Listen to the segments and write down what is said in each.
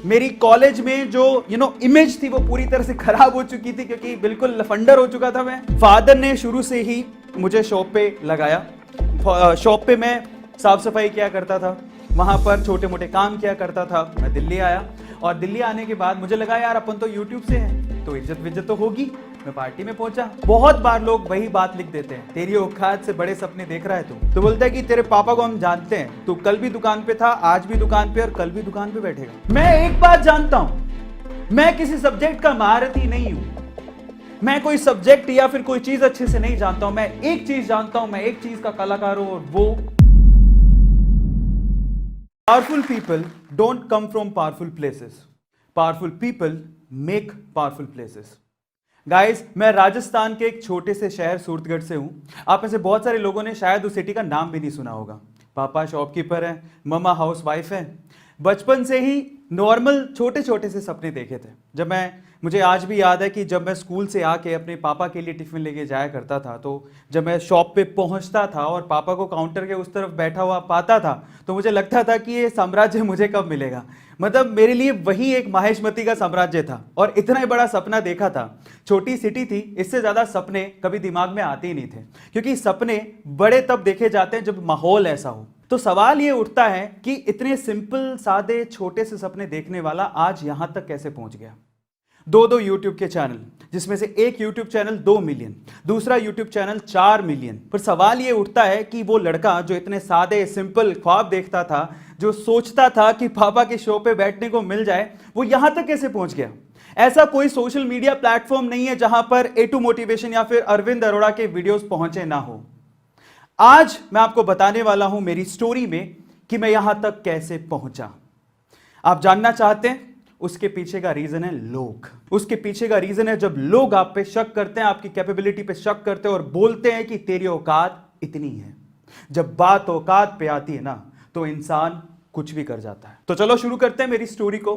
मेरी कॉलेज में जो इमेज थी वो पूरी तरह से खराब हो चुकी थी क्योंकि बिल्कुल लफंडर हो चुका था मैं। फादर ने शुरू से ही मुझे शॉप पे लगाया। शॉप पे मैं साफ सफाई किया करता था, वहां पर छोटे मोटे काम किया करता था। मैं दिल्ली आया और दिल्ली आने के बाद मुझे लगा यार अपन तो यूट्यूब से हैं तो इज्जत विज्जत तो होगी। मैं पार्टी में पहुंचा। बहुत बार लोग वही बात लिख देते हैं, तेरी औकात से बड़े सपने देख रहा है तू। तो बोलता है कि तेरे पापा को हम जानते हैं, तू कल भी दुकान पे था, आज भी दुकान पे और कल भी दुकान पे बैठेगा। मैं एक बात जानता हूं, मैं किसी सब्जेक्ट का महारथी नहीं हूं। मैं कोई सब्जेक्ट या फिर कोई चीज अच्छे से नहीं जानता हूं। मैं एक चीज जानता हूं, मैं एक चीज का कलाकार हूं और वो powerful people don't come from powerful places. Powerful people make powerful places. Guys, मैं राजस्थान के एक छोटे से शहर सूरतगढ़ से हूं। आप में से बहुत सारे लोगों ने शायद उस सिटी का नाम भी नहीं सुना होगा। पापा शॉपकीपर हैं, मम्मा हाउस वाइफ है। बचपन से ही नॉर्मल छोटे छोटे से सपने देखे थे। मुझे आज भी याद है कि जब मैं स्कूल से आके अपने पापा के लिए टिफिन लेके जाया करता था, तो जब मैं शॉप पे पहुंचता था और पापा को काउंटर के उस तरफ बैठा हुआ पाता था तो मुझे लगता था कि ये साम्राज्य मुझे कब मिलेगा। मतलब मेरे लिए वही एक माहेशमती का साम्राज्य था और इतना ही बड़ा सपना देखा था। छोटी सिटी थी, इससे ज्यादा सपने कभी दिमाग में आते ही नहीं थे क्योंकि सपने बड़े तब देखे जाते हैं जब माहौल ऐसा हो। तो सवाल ये उठता है कि इतने सिंपल सादे छोटे से सपने देखने वाला आज यहां तक कैसे पहुंच गया। दो यूट्यूब के चैनल, जिसमें से एक यूट्यूब चैनल 2 मिलियन, दूसरा यूट्यूब चैनल 4 मिलियन। पर सवाल ये उठता है कि वो लड़का जो इतने सादे सिंपल ख्वाब देखता था, जो सोचता था कि पापा के शो पे बैठने को मिल जाए, वो यहां तक कैसे पहुंच गया। ऐसा कोई सोशल मीडिया प्लेटफॉर्म नहीं है जहां पर A2 मोटिवेशन या फिर अरविंद अरोड़ा के वीडियोस पहुंचे ना हो। आज मैं आपको बताने वाला हूं मेरी स्टोरी में कि मैं यहां तक कैसे पहुंचा। आप जानना चाहते हैं? उसके पीछे का रीजन है लोग। उसके पीछे का रीजन है जब लोग आप पे शक करते हैं, आपकी कैपेबिलिटी पे शक करते हैं और बोलते हैं कि तेरी औकात इतनी है। जब बात औकात पे आती है ना तो इंसान कुछ भी कर जाता है। तो चलो शुरू करते हैं मेरी स्टोरी को।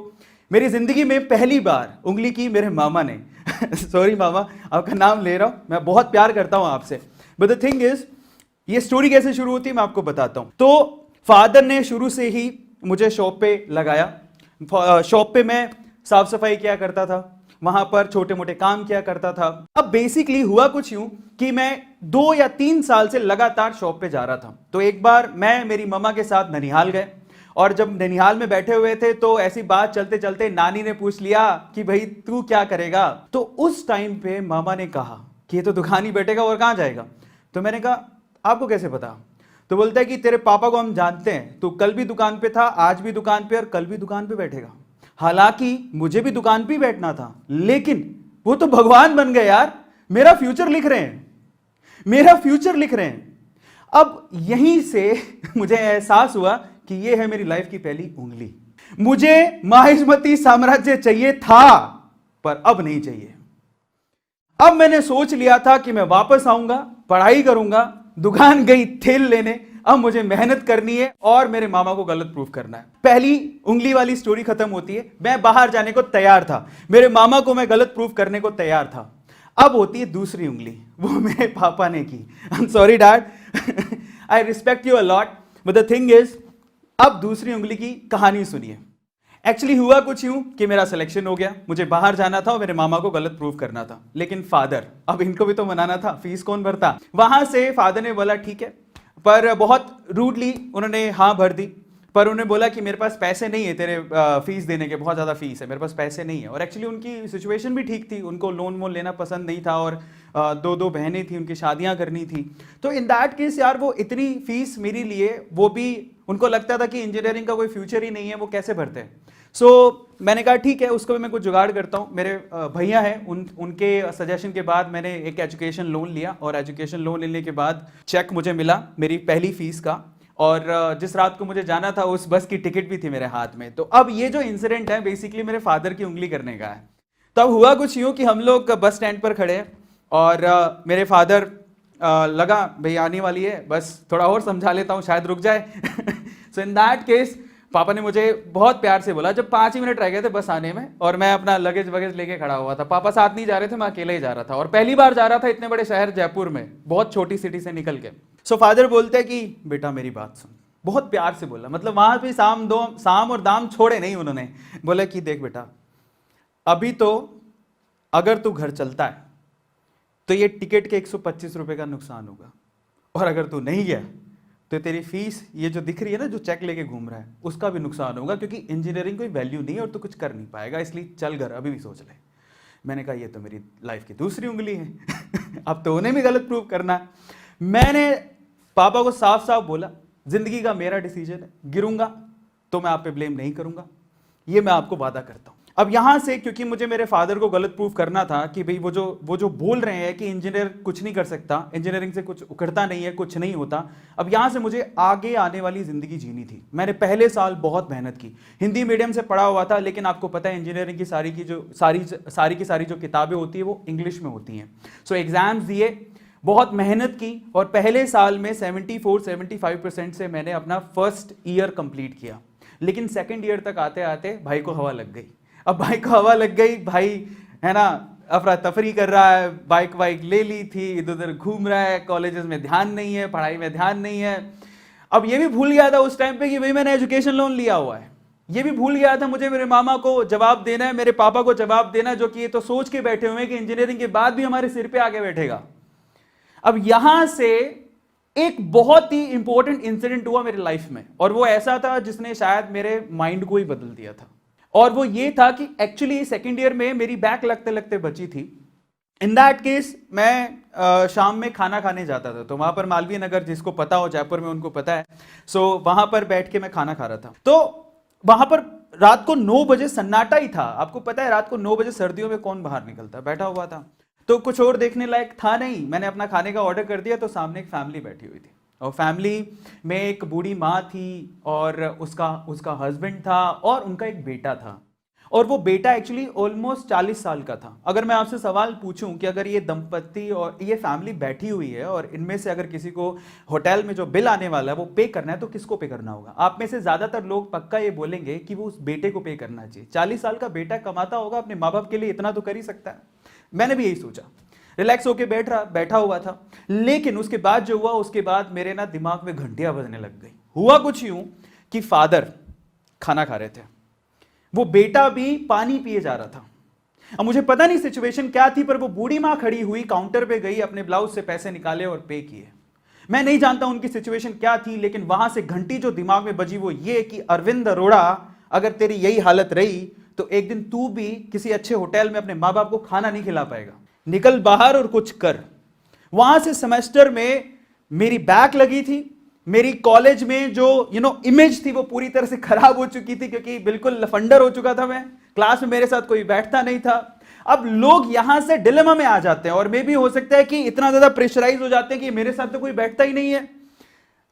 मेरी जिंदगी में पहली बार उंगली की मेरे मामा ने सॉरी मामा, आपका नाम ले रहा हूं, मैं बहुत प्यार करता हूं आपसे। बट द थिंग इज, ये स्टोरी कैसे शुरू होती है मैं आपको बताता हूं। तो फादर ने शुरू से ही मुझे शॉप पे लगाया। शॉप पे मैं साफ सफाई किया करता था, वहां पर छोटे मोटे काम किया करता था। अब बेसिकली हुआ कुछ यूं कि मैं 2 या 3 साल से लगातार शॉप पे जा रहा था। तो एक बार मैं मेरी मम्मा के साथ ननिहाल गए और जब ननिहाल में बैठे हुए थे तो ऐसी बात चलते चलते नानी ने पूछ लिया कि भाई तू क्या करेगा। तो उस टाइम पे मामा ने कहा कि ये तो दुकान ही बैठेगा और कहां जाएगा। तो मैंने कहा आपको कैसे पता। तो बोलता है कि तेरे पापा को हम जानते हैं, तू कल भी दुकान पे था, आज भी दुकान पे और कल भी दुकान पे बैठेगा। हालांकि मुझे भी दुकान पे ही बैठना था, लेकिन वो तो भगवान बन गए यार, मेरा फ्यूचर लिख रहे हैं, मेरा फ्यूचर लिख रहे हैं। अब यहीं से मुझे एहसास हुआ कि ये है मेरी लाइफ की पहली उंगली। मुझे माहिष्मती साम्राज्य चाहिए था पर अब नहीं चाहिए। अब मैंने सोच लिया था कि मैं वापस आऊंगा, पढ़ाई करूंगा, दुकान गई तेल लेने, अब मुझे मेहनत करनी है और मेरे मामा को गलत प्रूफ करना है। पहली उंगली वाली स्टोरी खत्म होती है। मैं बाहर जाने को तैयार था, मेरे मामा को मैं गलत प्रूफ करने को तैयार था। अब होती है दूसरी उंगली, वो मेरे पापा ने की। I am sorry dad, I respect you a lot, but the thing is, अब दूसरी उंगली की कहानी सुनिए। एक्चुअली हुआ कुछ यूं कि मेरा सिलेक्शन हो गया, मुझे बाहर जाना था और मेरे मामा को गलत प्रूफ करना था। लेकिन फादर, अब इनको भी तो मनाना था, फीस कौन भरता। वहां से फादर ने बोला ठीक है, पर बहुत रूडली उन्होंने हाँ भर दी। पर उन्होंने बोला कि मेरे पास पैसे नहीं है तेरे फीस देने के, बहुत ज़्यादा फीस है, मेरे पास पैसे नहीं है। और एक्चुअली उनकी सिचुएशन भी ठीक थी, उनको लोन वोन लेना पसंद नहीं था और 2 बहनें थी, उनकी शादियां करनी थी। तो इन दैट केस यार वो इतनी फीस मेरे लिए, वो भी उनको लगता था कि इंजीनियरिंग का कोई फ्यूचर ही नहीं है, वो कैसे भरते हैं। मैंने कहा ठीक है, उसको भी मैं कुछ जुगाड़ करता हूँ। मेरे भैया हैं, उनके सजेशन के बाद मैंने एक एजुकेशन लोन लिया और एजुकेशन लोन लेने के बाद चेक मुझे मिला मेरी पहली फीस का। और जिस रात को मुझे जाना था उस बस की टिकट भी थी मेरे हाथ में। तो अब ये जो इंसिडेंट है बेसिकली मेरे फादर की उंगली करने का है। तब हुआ कुछ यूँ कि हम लोग बस स्टैंड पर खड़े हैं और मेरे फादर लगा भाई आने वाली है बस, थोड़ा और समझा लेता हूँ शायद रुक जाए। सो इन दैट केस पापा ने मुझे बहुत प्यार से बोला, जब 5 ही मिनट रह गए थे बस आने में और मैं अपना लगेज वगेज लेके खड़ा हुआ था। पापा साथ नहीं जा रहे थे, मैं अकेले ही जा रहा था और पहली बार जा रहा था इतने बड़े शहर जयपुर में, बहुत छोटी सिटी से निकल के। सो फादर बोलते हैं कि बेटा मेरी बात सुन, बहुत प्यार से बोला, मतलब वहां पे साम और दाम छोड़े नहीं उन्होंने। बोला कि देख बेटा, अभी तो अगर तू घर चलता है तो ये टिकट के 125 रुपए का नुकसान होगा, और अगर तू नहीं गया तो तेरी फीस ये जो दिख रही है ना, जो चेक लेके घूम रहा है, उसका भी नुकसान होगा, क्योंकि इंजीनियरिंग कोई वैल्यू नहीं है और तू कुछ कर नहीं पाएगा, इसलिए चल घर, अभी भी सोच ले। मैंने कहा ये तो मेरी लाइफ की दूसरी उंगली है अब तो उन्हें भी गलत प्रूव करना है। मैंने पापा को साफ साफ बोला, जिंदगी का मेरा डिसीजन है, गिरूंगा तो मैं आप पे ब्लेम नहीं करूंगा, ये मैं आपको वादा करता हूं। अब यहां से, क्योंकि मुझे मेरे फादर को गलत प्रूफ करना था कि भाई वो जो बोल रहे हैं कि इंजीनियर कुछ नहीं कर सकता, इंजीनियरिंग से कुछ उखड़ता नहीं है, कुछ नहीं होता, अब यहां से मुझे आगे आने वाली जिंदगी जीनी थी। मैंने पहले साल बहुत मेहनत की, हिंदी मीडियम से पढ़ा हुआ था, लेकिन आपको पता है इंजीनियरिंग की सारी जो किताबें होती है वो इंग्लिश में होती हैं। सो एग्जाम्स दिए, बहुत मेहनत की, और पहले साल में 74-75% से मैंने अपना फर्स्ट ईयर कंप्लीट किया। लेकिन सेकंड ईयर तक आते आते भाई को हवा लग गई। अब भाई को हवा लग गई, भाई है ना अफरा तफरी कर रहा है, बाइक वाइक ले ली थी, इधर उधर घूम रहा है, कॉलेजेस में ध्यान नहीं है, पढ़ाई में ध्यान नहीं है। अब ये भी भूल गया था उस टाइम पे कि भाई मैंने एजुकेशन लोन लिया हुआ है। ये भी भूल गया था मुझे मेरे मामा को जवाब देना है, मेरे पापा को जवाब देना, जो कि ये तो सोच के बैठे हुए हैं कि इंजीनियरिंग के बाद भी हमारे सिर पे आके बैठेगा। अब यहां से एक बहुत ही इंपॉर्टेंट इंसिडेंट हुआ मेरी लाइफ में, और वो ऐसा था जिसने शायद मेरे माइंड को ही बदल दिया था। और वो ये था कि एक्चुअली सेकेंड ईयर में मेरी बैक लगते लगते बची थी। इन दैट केस मैं शाम में खाना खाने जाता था, तो वहां पर मालवीय नगर, जिसको पता हो जयपुर में उनको पता है, सो वहां पर बैठ के मैं खाना खा रहा था। तो वहां पर रात को 9 बजे सन्नाटा ही था। आपको पता है रात को 9 बजे सर्दियों में कौन बाहर निकलता, बैठा हुआ था, तो कुछ और देखने लायक था नहीं। मैंने अपना खाने का ऑर्डर कर दिया, तो सामने एक फैमिली बैठी हुई थी, और फैमिली में एक बूढ़ी माँ थी, और उसका हस्बैंड था, और उनका एक बेटा था। और वो बेटा एक्चुअली ऑलमोस्ट 40 साल का था। अगर मैं आपसे सवाल पूछूं कि अगर ये दंपत्ति और ये फैमिली बैठी हुई है, और इनमें से अगर किसी को होटल में जो बिल आने वाला है वो पे करना है, तो किसको पे करना होगा? आप में से ज्यादातर लोग पक्का ये बोलेंगे कि वो उस बेटे को पे करना चाहिए। 40 साल का बेटा कमाता होगा, अपने माँ बाप के लिए इतना तो कर ही सकता है। मैंने भी यही सोचा, रिलैक्स होके बैठा हुआ था। लेकिन उसके बाद जो हुआ, उसके बाद मेरे ना दिमाग में घंटियां बजने लग गई। हुआ कुछ यूं कि फादर खाना खा रहे थे, वो बेटा भी पानी पिए जा रहा था। अब मुझे पता नहीं सिचुएशन क्या थी, पर वो बूढ़ी मां खड़ी हुई काउंटर पे गई, अपने ब्लाउज से पैसे निकाले और पे किए। मैं नहीं जानता उनकी सिचुएशन क्या थी, लेकिन वहां से घंटी जो दिमाग में बजी वो ये कि अरविंद अरोड़ा, अगर तेरी यही हालत रही तो एक दिन तू भी किसी अच्छे होटल में अपने मां बाप को खाना नहीं खिला पाएगा। निकल बाहर और कुछ कर। वहां से सेमेस्टर में मेरी बैक लगी थी। मेरी कॉलेज में जो इमेज थी वो पूरी तरह से खराब हो चुकी थी, क्योंकि बिल्कुल लफंडर हो चुका था मैं। क्लास में मेरे साथ कोई बैठता नहीं था। अब लोग यहां से डिलेमा में आ जाते हैं, और मे भी हो सकता है कि इतना ज्यादा प्रेशराइज हो जाते हैं कि मेरे साथ तो कोई बैठता ही नहीं है,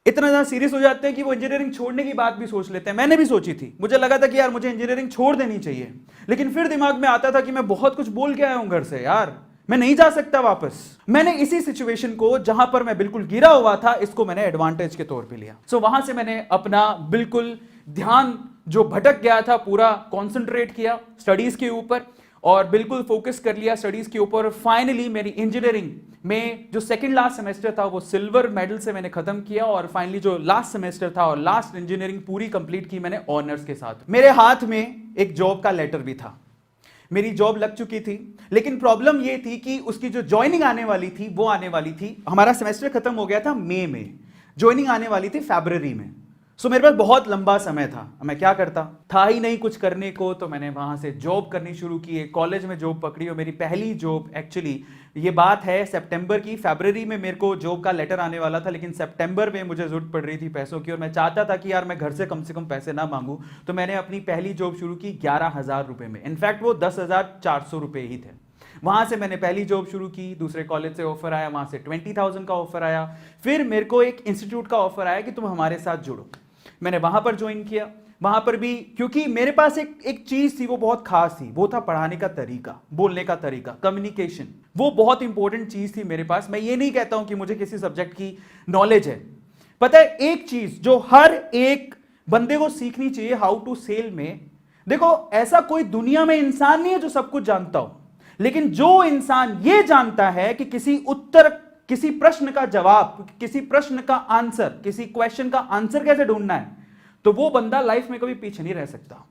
इतना ज्यादा सीरियस हो जाते हैं कि वो इंजीनियरिंग छोड़ने की बात भी सोच लेते हैं। मैंने भी सोची थी, मुझे लगा था कि यार मुझे इंजीनियरिंग छोड़ देनी चाहिए, लेकिन फिर दिमाग में आता था कि मैं बहुत कुछ बोल के आया हूं घर से, यार मैं नहीं जा सकता वापस। मैंने इसी सिचुएशन को, जहां पर मैं बिल्कुल गिरा हुआ था, इसको मैंने एडवांटेज के तौर पे लिया। सो वहां से मैंने अपना बिल्कुल ध्यान जो भटक गया था पूरा कंसंट्रेट किया स्टडीज के ऊपर, और बिल्कुल फोकस कर लिया स्टडीज के ऊपर। फाइनली मेरी इंजीनियरिंग में जो सेकंड लास्ट सेमेस्टर था वो सिल्वर मेडल से मैंने खत्म किया, और फाइनली जो लास्ट सेमेस्टर था और लास्ट इंजीनियरिंग पूरी कंप्लीट की मैंने ऑनर्स के साथ। मेरे हाथ में एक जॉब का लेटर भी था, मेरी जॉब लग चुकी थी, लेकिन प्रॉब्लम यह थी कि उसकी जो ज्वाइनिंग आने वाली थी वो आने वाली थी, हमारा सेमेस्टर खत्म हो गया था मई में, ज्वाइनिंग आने वाली थी फरवरी में। सो मेरे पास बहुत लंबा समय था। मैं क्या करता, था ही नहीं कुछ करने को, तो मैंने वहां से जॉब करनी शुरू की। कॉलेज में जॉब पकड़ी, और मेरी पहली जॉब एक्चुअली, ये बात है सितंबर की, फरवरी में मेरे को जॉब का लेटर आने वाला था, लेकिन सितंबर में मुझे जरूरत पड़ रही थी पैसों की, और मैं चाहता था कि यार मैं घर से कम पैसे ना मांगू। तो मैंने अपनी पहली जॉब शुरू की 11,000 रुपए में। इनफैक्ट वो 10,400 रुपए ही थे। वहां से मैंने पहली जॉब शुरू की, दूसरे कॉलेज से ऑफर आया, वहां से 20,000 का ऑफर आया। फिर मेरे को एक इंस्टीट्यूट का ऑफर आया कि तुम हमारे साथ जुड़ो। मैंने वहां पर ज्वाइन किया। वहां पर भी क्योंकि मेरे पास एक चीज थी वो बहुत खास थी, वो था पढ़ाने का तरीका, बोलने का तरीका, कम्युनिकेशन। वो बहुत इंपॉर्टेंट चीज थी मेरे पास। मैं ये नहीं कहता हूं कि मुझे किसी सब्जेक्ट की नॉलेज है। पता है एक चीज जो हर एक बंदे को सीखनी चाहिए हाउ टू सेल में, देखो ऐसा कोई दुनिया में इंसान नहीं है जो सब कुछ जानता हो, लेकिन जो इंसान ये जानता है कि किसी उत्तर किसी प्रश्न का जवाब, किसी प्रश्न का आंसर, किसी क्वेश्चन का आंसर कैसे ढूंढना है, तो वो बंदा लाइफ में कभी पीछे नहीं रह सकता।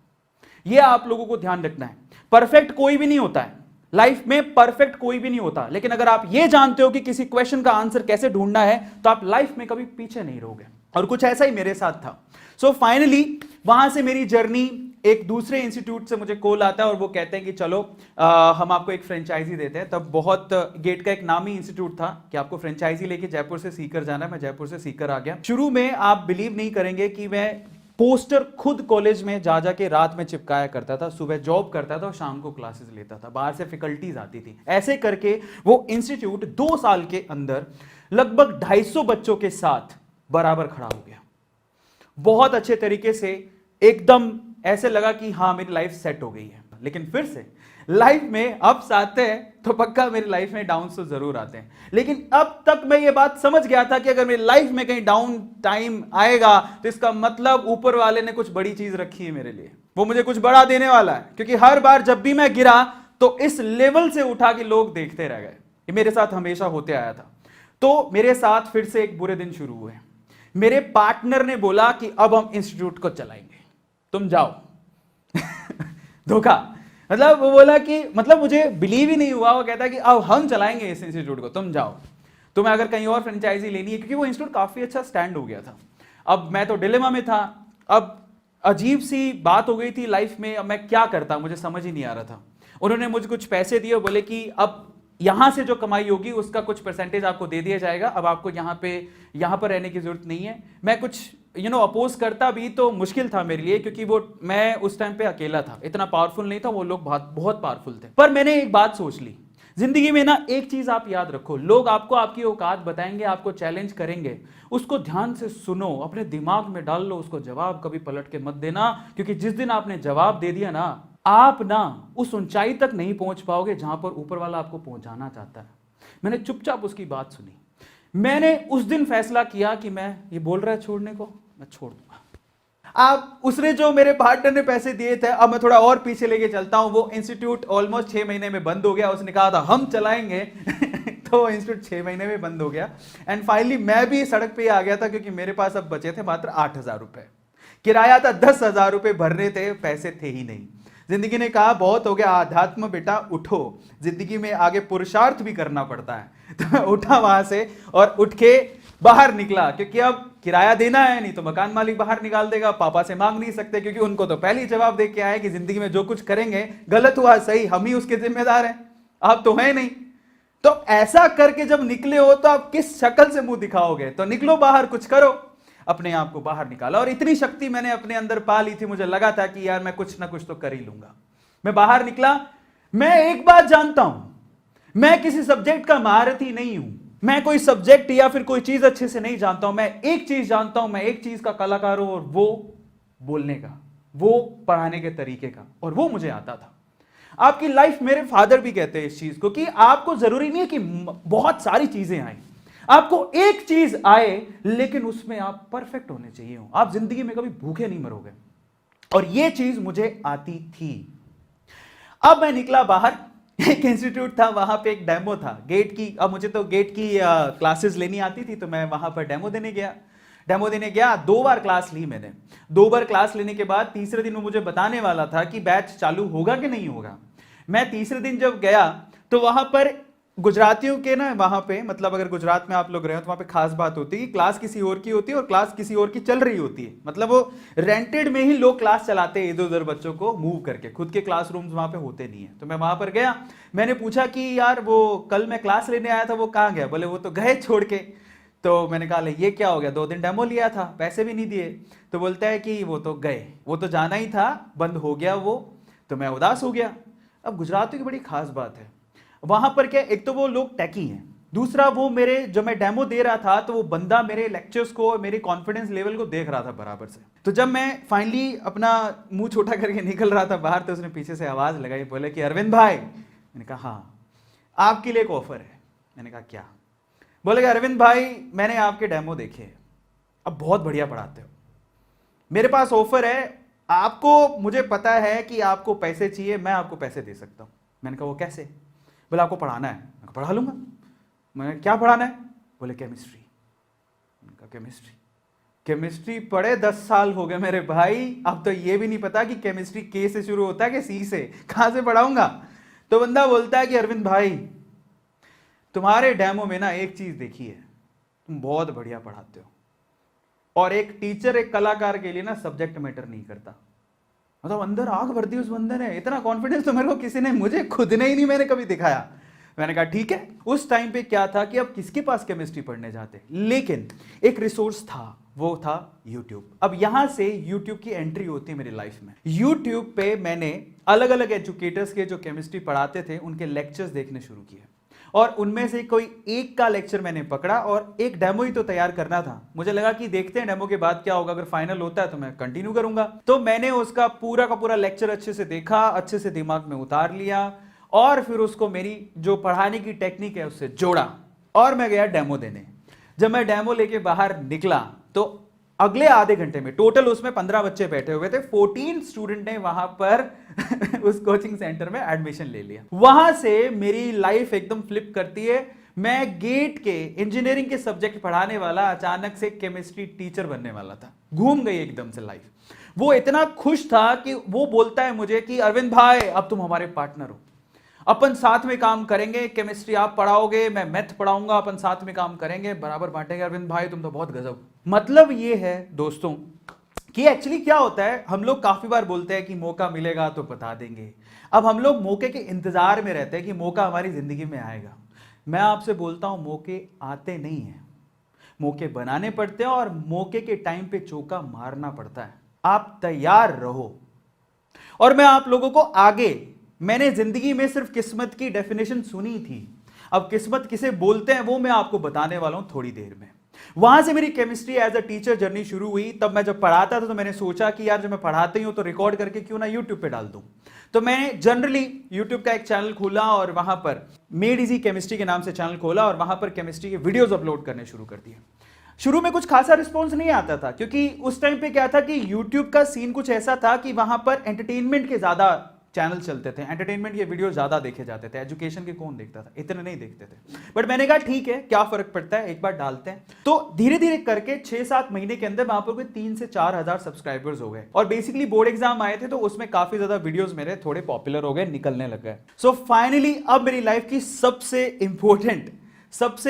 ये आप लोगों को ध्यान रखना है। परफेक्ट कोई भी नहीं होता है लाइफ में, परफेक्ट कोई भी नहीं होता, लेकिन अगर आप ये जानते हो कि किसी क्वेश्चन का आंसर कैसे ढूंढना है तो आप लाइफ में कभी पीछे नहीं रहोगे। और कुछ ऐसा ही मेरे साथ था। सो फाइनली वहां से मेरी जर्नी, एक दूसरे इंस्टीट्यूट से मुझे कॉल आता है और वो कहते हैं कि चलो हम आपको एक फ्रेंचाइजी देते हैं। तब बहुत गेट का एक नामी इंस्टीट्यूट था कि आपको फ्रेंचाइजी लेके जयपुर से सीकर जाना है। मैं जयपुर से सीकर आ गया। शुरू में आप बिलीव नहीं करेंगे कि मैं पोस्टर खुद कॉलेज में जा जाके रात में चिपकाया करता था, सुबह जॉब करता था और शाम को क्लासेस लेता था, बाहर से फैकल्टीज आती थी। ऐसे करके वो इंस्टीट्यूट 2 साल के अंदर लगभग 250 बच्चों के साथ बराबर खड़ा हो गया। बहुत अच्छे तरीके से, एकदम ऐसे लगा कि हाँ मेरी लाइफ सेट हो गई है। लेकिन फिर से लाइफ में अप्स आते हैं तो पक्का मेरी लाइफ में डाउन तो जरूर आते हैं, लेकिन अब तक मैं ये बात समझ गया था कि अगर मेरी लाइफ में कहीं डाउन टाइम आएगा तो इसका मतलब ऊपर वाले ने कुछ बड़ी चीज रखी है मेरे लिए, वो मुझे कुछ बड़ा देने वाला है। क्योंकि हर बार जब भी मैं गिरा तो इस लेवल से उठा के लोग देखते रह गए। ये मेरे साथ हमेशा होते आया था। तो मेरे साथ फिर से एक बुरे दिन शुरू हुए। मेरे पार्टनर ने बोला कि अब हम इंस्टीट्यूट को चलाएंगे, तुम जाओ। धोखा, मतलब वो बोला कि, मतलब मुझे बिलीव ही नहीं हुआ। वो कहता कि अब हम चलाएंगे इस इंस्टीट्यूट को, तुम जाओ, तुम्हें अगर कहीं और फ्रेंचाइजी लेनी है। क्योंकि वो इंस्टीट्यूट काफी अच्छा स्टैंड हो गया था। अब मैं तो डिलेमा में था। अब अजीब सी बात हो गई थी लाइफ में, अब मैं क्या करता मुझे समझ ही नहीं आ रहा था। उन्होंने मुझे कुछ पैसे दिए, बोले कि अब यहां से जो कमाई होगी उसका कुछ परसेंटेज आपको दे दिया जाएगा, अब आपको यहां पर रहने की जरूरत नहीं है। मैं कुछ अपोज करता भी तो मुश्किल था मेरे लिए, क्योंकि वो मैं उस टाइम पे अकेला था, इतना पावरफुल नहीं था, वो लोग बहुत पावरफुल थे। पर मैंने एक बात सोच ली, जिंदगी में ना एक चीज आप याद रखो, लोग आपको आपकी औकात बताएंगे, आपको चैलेंज करेंगे, उसको ध्यान से सुनो, अपने दिमाग में डाल लो उसको जवाब, कभी पलट के मत देना। क्योंकि जिस दिन आपने जवाब दे दिया ना, आप ना उस ऊंचाई तक नहीं पहुंच पाओगे जहां पर ऊपर वाला आपको पहुंचाना चाहता है। मैंने चुपचाप उसकी बात सुनी। मैंने उस दिन फैसला किया कि मैं, ये बोल रहा है छोड़ने को, मैं छोड़ दूंगा। आप उसने जो मेरे पार्टनर ने पैसे दिए थे, अब मैं थोड़ा और पीछे लेके चलता हूं। वो इंस्टीट्यूट ऑलमोस्ट 6 महीने में बंद हो गया। उसने कहा था हम चलाएंगे तो इंस्टीट्यूट 6 महीने में बंद हो गया। एंड फाइनली मैं भी सड़क पे आ गया था, क्योंकि मेरे पास अब बचे थे मात्र 8,000 रुपए। किराया था 10,000 रुपए भरने थे, पैसे थे ही नहीं। जिंदगी ने कहा बहुत हो गया आध्यात्म बेटा, उठो, जिंदगी में आगे पुरुषार्थ भी करना पड़ता है। तो मैं उठा वहां से और उठ के बाहर निकला, क्योंकि अब किराया देना है, नहीं तो मकान मालिक बाहर निकाल देगा। पापा से मांग नहीं सकते, क्योंकि उनको तो पहले ही जवाब दे के आए कि जिंदगी में जो कुछ करेंगे, गलत हुआ सही, हम ही उसके जिम्मेदार हैं, आप तो है नहीं। तो ऐसा करके जब निकले हो तो आप किस शक्ल से मुंह दिखाओगे? तो निकलो बाहर, कुछ करो। अपने आप को बाहर निकाला, और इतनी शक्ति मैंने अपने अंदर पा ली थी, मुझे लगा था कि यार मैं कुछ ना कुछ तो कर ही लूंगा। मैं बाहर निकला। मैं एक बात जानता हूं, मैं किसी सब्जेक्ट का महारथी नहीं हूं, मैं कोई सब्जेक्ट या फिर कोई चीज अच्छे से नहीं जानता हूं। मैं एक चीज जानता हूं, मैं एक चीज का कलाकार हूं, और वो बोलने का, वो पढ़ाने के तरीके का, और वो मुझे आता था। आपकी लाइफ, मेरे फादर भी कहते हैं इस चीज को, कि आपको जरूरी नहीं है कि बहुत सारी चीजें आए, आपको एक चीज आए, लेकिन उसमें आप परफेक्ट होने चाहिए हो। आप जिंदगी में कभी भूखे नहीं मरोगे, और ये चीज मुझे आती थी। अब मैं निकला बाहर। एक इंस्टीट्यूट था, वहां पे एक डेमो था गेट की। अब मुझे तो गेट की क्लासेस लेनी आती थी, तो मैं वहां पर डेमो देने गया। 2 बार क्लास ली मैंने। 2 बार क्लास लेने के बाद तीसरे दिन वो मुझे बताने वाला था कि बैच चालू होगा कि नहीं होगा। मैं तीसरे दिन जब गया तो वहां पर गुजरातियों के ना, वहां पे, मतलब अगर गुजरात में आप लोग रहे हो तो वहां पे खास बात होती है कि क्लास किसी और की होती है और क्लास किसी और की चल रही होती है। मतलब वो रेंटेड में ही लोग क्लास चलाते हैं, इधर उधर बच्चों को मूव करके, खुद के क्लासरूम्स वहां पे होते नहीं है। तो मैं वहां पर गया, मैंने पूछा कि यार वो कल मैं क्लास लेने आया था, वो कहाँ गया? बोले वो तो गए छोड़ के। तो मैंने कहा ये क्या हो गया, 2 दिन डेमो लिया था, पैसे भी नहीं दिए। तो बोलता है कि वो तो गए, वो तो जाना ही था, बंद हो गया वो। तो मैं उदास हो गया। अब गुजरातियों की बड़ी खास बात है, वहां पर क्या, एक तो वो लोग टैकी हैं, दूसरा वो मेरे, जो मैं डेमो दे रहा था, तो वो बंदा मेरे लेक्चर्स को और मेरे कॉन्फिडेंस लेवल को देख रहा था बराबर से। तो जब मैं फाइनली अपना मुंह छोटा करके निकल रहा था बाहर, तो उसने पीछे से आवाज लगाई, बोले कि अरविंद भाई। मैंने कहा हाँ, आपके लिए एक ऑफर है। मैंने कहा क्या? बोले कि अरविंद भाई, मैंने आपके डेमो देखे, अब बहुत बढ़िया पढ़ाते हो, मेरे पास ऑफर है आपको, मुझे पता है कि आपको पैसे चाहिए, मैं आपको पैसे दे सकता हूं। मैंने कहा वो कैसे? बोले आपको पढ़ाना है। मैं कहा पढ़ा लूंगा। मैंने क्या पढ़ाना है? बोले केमिस्ट्री। उनका केमिस्ट्री केमिस्ट्री पढ़े 10 साल हो गए मेरे भाई, अब तो ये भी नहीं पता कि केमिस्ट्री के से शुरू होता है कि सी से, कहां से पढ़ाऊंगा। तो बंदा बोलता है कि अरविंद भाई तुम्हारे डेमो में ना एक चीज देखी है, तुम बहुत बढ़िया पढ़ाते हो और एक टीचर एक कलाकार के लिए ना सब्जेक्ट मैटर नहीं करता। मतलब अंदर आग भर दी उस बंदे ने, इतना कॉन्फिडेंस तो मेरे को किसी ने, मुझे खुद ने ही नहीं मैंने कभी दिखाया। मैंने कहा ठीक है। उस टाइम पे क्या था कि अब किसके पास केमिस्ट्री पढ़ने जाते, लेकिन एक रिसोर्स था, वो था YouTube। अब यहां से YouTube की एंट्री होती है मेरी लाइफ में। YouTube पे मैंने अलग अलग एजुकेटर्स के जो केमिस्ट्री पढ़ाते थे उनके लेक्चर्स देखने शुरू किए और उनमें से कोई एक का लेक्चर मैंने पकड़ा और एक डेमो ही तो तैयार करना था। मुझे लगा कि देखते हैं डेमो के बाद क्या होगा, अगर फाइनल होता है तो मैं कंटिन्यू करूंगा। तो मैंने उसका पूरा का पूरा लेक्चर अच्छे से देखा, अच्छे से दिमाग में उतार लिया और फिर उसको मेरी जो पढ़ाने की टेक्निक है उससे जोड़ा और मैं गया डेमो देने। जब मैं डेमो लेके बाहर निकला तो अगले आधे घंटे में टोटल उसमें 15 बच्चे बैठे हुए थे, 14 स्टूडेंट ने वहां पर उस कोचिंग सेंटर में एडमिशन ले लिया। वहां से मेरी लाइफ एकदम फ्लिप करती है। मैं गेट के इंजीनियरिंग के सब्जेक्ट पढ़ाने वाला अचानक से केमिस्ट्री टीचर बनने वाला था। घूम गई एकदम से लाइफ। वो इतना खुश था कि वो बोलता है मुझे कि अरविंद भाई अब तुम हमारे पार्टनर हो, अपन साथ में काम करेंगे, केमिस्ट्री आप पढ़ाओगे, मैं मैथ पढ़ाऊंगा, अपन साथ में काम करेंगे, बराबर बांटेंगे। अरविंद भाई तुम तो बहुत गजब। मतलब ये है दोस्तों कि एक्चुअली क्या होता है, हम लोग काफी बार बोलते हैं कि मौका मिलेगा तो बता देंगे। अब हम लोग मौके के इंतजार में रहते हैं कि मौका हमारी जिंदगी में आएगा। मैं आपसे बोलता हूं मौके आते नहीं हैं, मौके बनाने पड़ते हैं और मौके के टाइम पे चौका मारना पड़ता है। आप तैयार रहो। और मैं आप लोगों को आगे, मैंने जिंदगी में सिर्फ किस्मत की डेफिनेशन सुनी थी, अब किस्मत किसे बोलते हैं वो मैं आपको बताने वाला हूं थोड़ी देर में। वहां से मेरी chemistry as a teacher journey शुरू हुई। तब मैं जब पढ़ाता था तो मैंने सोचा कि यार जब मैं पढ़ाते ही हूं तो रिकॉर्ड करके क्यों ना यूट्यूब पे डाल दूं। तो मैंने जनरली यूट्यूब का एक चैनल खोला और वहां पर मेड इजी केमिस्ट्री के नाम से चैनल खोला और वहां पर केमिस्ट्री के वीडियोस अपलोड करने शुरू कर दिए। शुरू में कुछ खासा रिस्पॉन्स नहीं आता था क्योंकि उस टाइम पे क्या था कि यूट्यूब का सीन कुछ ऐसा था कि वहां पर एंटरटेनमेंट के ज्यादा चैनल चलते थे, एंटरटेनमेंट के वीडियो ज्यादा देखे जाते थे, एजुकेशन के कौन देखता था, इतने नहीं देखते थे। बट मैंने कहा ठीक है क्या फर्क पड़ता है, एक बार डालते हैं। तो धीरे धीरे करके 6-7 महीने के अंदर वहां पर 3 से 4 हजार सब्सक्राइबर्स हो गए और बेसिकली बोर्ड एग्जाम आए थे तो उसमें काफी ज्यादा वीडियोस मेरे थोड़े पॉपुलर हो गए, निकलने लग गए। सो फाइनली अब मेरी लाइफ की सबसे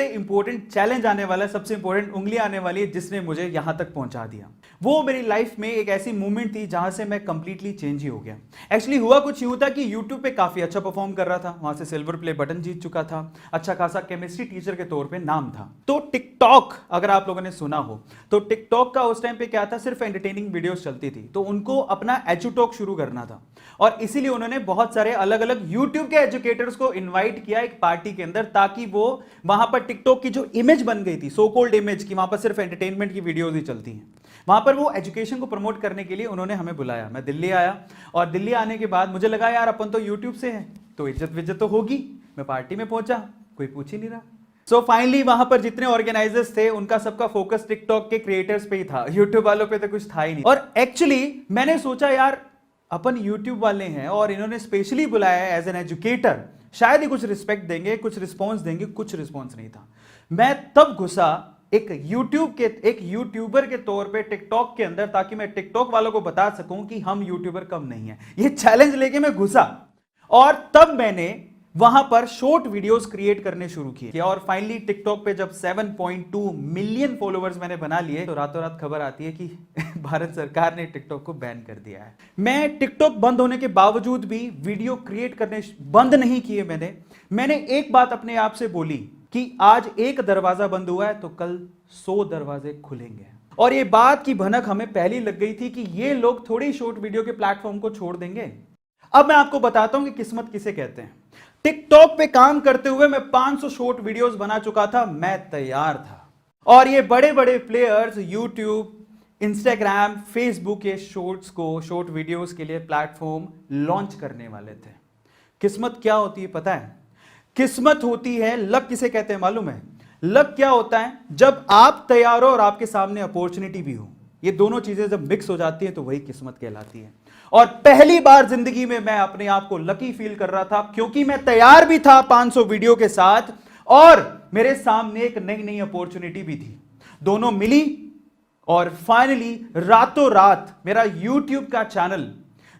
इंपॉर्टेंट चैलेंज आने वाला है, सबसे इंपॉर्टेंट उंगली आने वाली है जिसने मुझे यहां तक पहुंचा दिया। वो मेरी लाइफ में एक ऐसी मूवमेंट थी जहां से मैं कंप्लीटली चेंज ही हो गया। एक्चुअली हुआ कुछ यूं था कि YouTube पे काफी अच्छा परफॉर्म कर रहा था, वहां से सिल्वर प्ले बटन जीत चुका था, अच्छा खासा केमिस्ट्री टीचर के तौर पे नाम था। तो टिकटॉक अगर आप लोगों ने सुना हो तो टिकटॉक का उस टाइम पे क्या था, सिर्फ एंटरटेनिंग वीडियोस चलती थी, तो उनको अपना एजुटॉक शुरू करना था और इसीलिए उन्होंने बहुत सारे अलग अलग यूट्यूब के एजुकेटर्स को इन्वाइट किया एक पार्टी के अंदर, ताकि वो वहां पर टिकटॉक की जो इमेज बन गई थी, सो कॉल्ड इमेज की, वहां पर सिर्फ एंटरटेनमेंट की वीडियोस ही चलती हैं, वहां पर वो एजुकेशन को प्रमोट करने के लिए उन्होंने हमें बुलाया। मैं दिल्ली आया और दिल्ली आने के बाद मुझे लगा यार अपन तो यूट्यूब से हैं तो इज्जत विज्जत तो होगी। मैं पार्टी में पहुंचा, कोई पूछ ही नहीं रहा। सो फाइनली वहां पर जितने ऑर्गेनाइजर्स थे उनका सबका फोकस टिकटॉक के क्रिएटर्स पे ही था, यूट्यूब वालों पे तो कुछ था ही नहीं। और एक्चुअली मैंने सोचा यार अपन यूट्यूब वाले हैं और इन्होंने स्पेशली बुलाया है एज एन एजुकेटर, शायद ही कुछ रिस्पेक्ट देंगे, कुछ रिस्पॉन्स देंगे। कुछ रिस्पॉन्स नहीं था। मैं तब घुसा एक यूट्यूबर के तौर पे टिकटॉक के अंदर, ताकि मैं टिकटॉक वालों को बता सकूं कि हम यूट्यूबर कम नहीं है। ये चैलेंज लेके मैं घुसा और तब मैंने वहां पर शॉर्ट वीडियोस क्रिएट करने शुरू किए और फाइनली टिकटॉक पे जब 7.2 मिलियन फॉलोअर्स मैंने बना लिए तो रातों रात खबर आती है कि भारत सरकार ने टिकटॉक को बैन कर दिया है। मैं टिकटॉक बंद होने के बावजूद भी वीडियो क्रिएट करने बंद नहीं किए। मैंने एक बात अपने आप से बोली कि आज एक दरवाजा बंद हुआ है तो कल 100 दरवाजे खुलेंगे। और ये बात की भनक हमें पहले लग गई थी कि ये लोग थोड़ी शॉर्ट वीडियो के प्लेटफॉर्म को छोड़ देंगे। अब मैं आपको बताता हूं कि किस्मत किसे कहते हैं। टिकटॉक पे काम करते हुए मैं 500 शॉर्ट वीडियोस बना चुका था, मैं तैयार था। और ये बड़े बड़े प्लेयर्स यूट्यूब, इंस्टाग्राम, फेसबुक के शॉर्ट वीडियोस के लिए प्लेटफॉर्म लॉन्च करने वाले थे। किस्मत क्या होती है पता है? किस्मत होती है, लक किसे कहते हैं मालूम है? लक क्या होता है? जब आप तैयार हो और आपके सामने अपॉर्चुनिटी भी हो, ये दोनों चीजें जब मिक्स हो जाती है तो वही किस्मत कहलाती है। और पहली बार जिंदगी में मैं अपने आप को लकी फील कर रहा था क्योंकि मैं तैयार भी था 500 वीडियो के साथ और मेरे सामने एक नई नई अपॉर्चुनिटी भी थी। दोनों मिली और फाइनली रातों रात मेरा YouTube का चैनल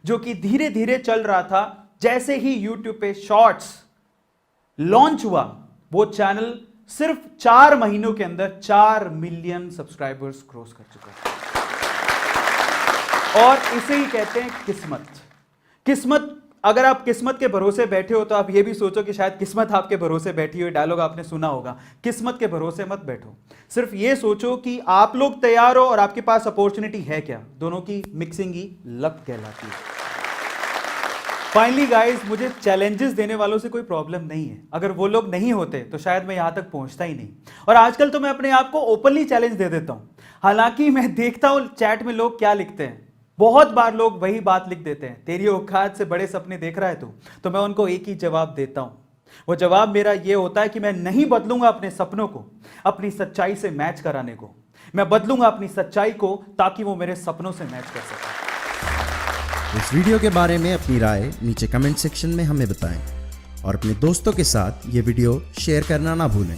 जो कि धीरे धीरे चल रहा था, जैसे ही YouTube पे शॉर्ट्स लॉन्च हुआ, वो चैनल सिर्फ 4 महीनों के अंदर 4 मिलियन सब्सक्राइबर्स क्रॉस कर चुका है। और इसे ही कहते हैं किस्मत। किस्मत, अगर आप किस्मत के भरोसे बैठे हो तो आप ये भी सोचो कि शायद किस्मत आपके भरोसे बैठी हो। डायलॉग आपने सुना होगा, किस्मत के भरोसे मत बैठो। सिर्फ ये सोचो कि आप लोग तैयार हो और आपके पास अपॉर्चुनिटी है क्या। दोनों की मिक्सिंग ही लक कहलाती है। फाइनली गाइस, मुझे चैलेंजेस देने वालों से कोई प्रॉब्लम नहीं है। अगर वो लोग नहीं होते तो शायद मैं यहां तक पहुंचता ही नहीं। और आजकल तो मैं अपने आप को ओपनली चैलेंज दे देता हूं। हालांकि मैं देखता हूं चैट में लोग क्या लिखते हैं। बहुत बार लोग वही बात लिख देते हैं, तेरी औकात से बड़े सपने देख रहा है तू। तो मैं उनको एक ही जवाब देता हूं। वो जवाब मेरा ये होता है कि मैं नहीं बदलूंगा अपने सपनों को अपनी सच्चाई से मैच कराने को। मैं बदलूंगा अपनी सच्चाई को ताकि वो मेरे सपनों से मैच कर सके। इस वीडियो के बारे में अपनी राय नीचे कमेंट सेक्शन में हमें बताएं और अपने दोस्तों के साथ ये वीडियो शेयर करना ना भूलें।